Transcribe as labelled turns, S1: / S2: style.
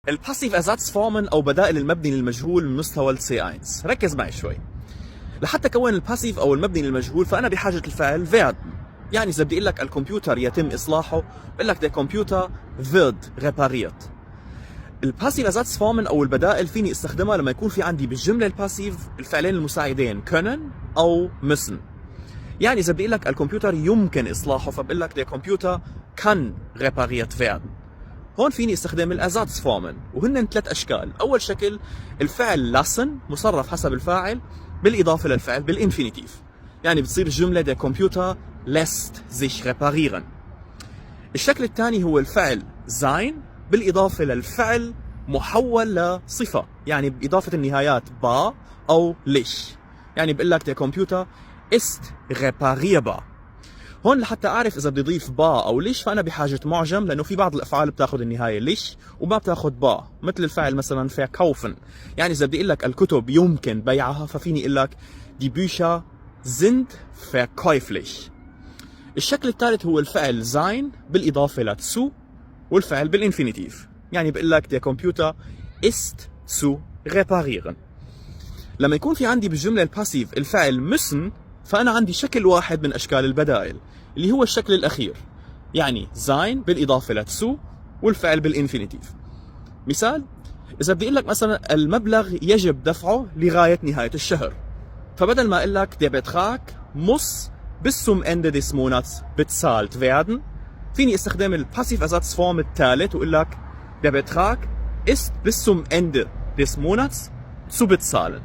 S1: الباسيف Ersatzformen أو بدائل المبني للمجهول من مستوى C1. ركز معي شوي. لحتى أكون الباسيف أو المبني للمجهول فأنا بحاجة الفعل werden. يعني إذا بدي أقول لك الكمبيوتر يتم إصلاحه بقول لك der Computer wird repariert. الباسيف Ersatzformen أو البدائل فيني استخدمها لما يكون في عندي بالجملة الباسيف الفعلين المساعدين können أو müssen. يعني إذا بدي أقول لك الكمبيوتر يمكن إصلاحه فبقول لك der Computer kann repariert werden. هون فيني استخدم الأرزاتسفورمن وهن 3 أشكال. أول شكل الفعل lassen مصرف حسب الفاعل بالإضافة للفعل بالإنفينيتيف، يعني بتصير الجملة der Computer lässt sich reparieren. الشكل الثاني هو الفعل sein بالإضافة للفعل محول لصفة، يعني بإضافة النهايات با أو lich، يعني بقول لك der Computer ist reparierbar. هون لحتى أعرف إذا بدي أضيف با أو ليش فأنا بحاجة معجم، لأنه في بعض الأفعال بتاخذ النهاية ليش وما بتاخذ با، مثل الفعل مثلا verkaufen. يعني إذا بدي أقول لك الكتب يمكن بيعها ففيني أقول لك die Bücher sind verkäuflich. الشكل الثالث هو الفعل sein بالإضافة لتسو والفعل بالإنفينيتيف، يعني بقول لك der Computer ist zu reparieren. لما يكون في عندي بالجملة الباسيف الفعل müssen فأنا عندي شكل واحد من أشكال البدائل اللي هو الشكل الأخير، يعني sein بالإضافة لتسو والفعل بالإنفينيتيف. مثال، إذا بدي أقول لك مثلا المبلغ يجب دفعه لغاية نهاية الشهر، فبدل ما أقول لك der Betrag muss bis zum Ende des Monats bezahlt werden فيني استخدام الباسيف Ersatzform الثالث وأقول لك der Betrag ist bis zum Ende des Monats zu bezahlen.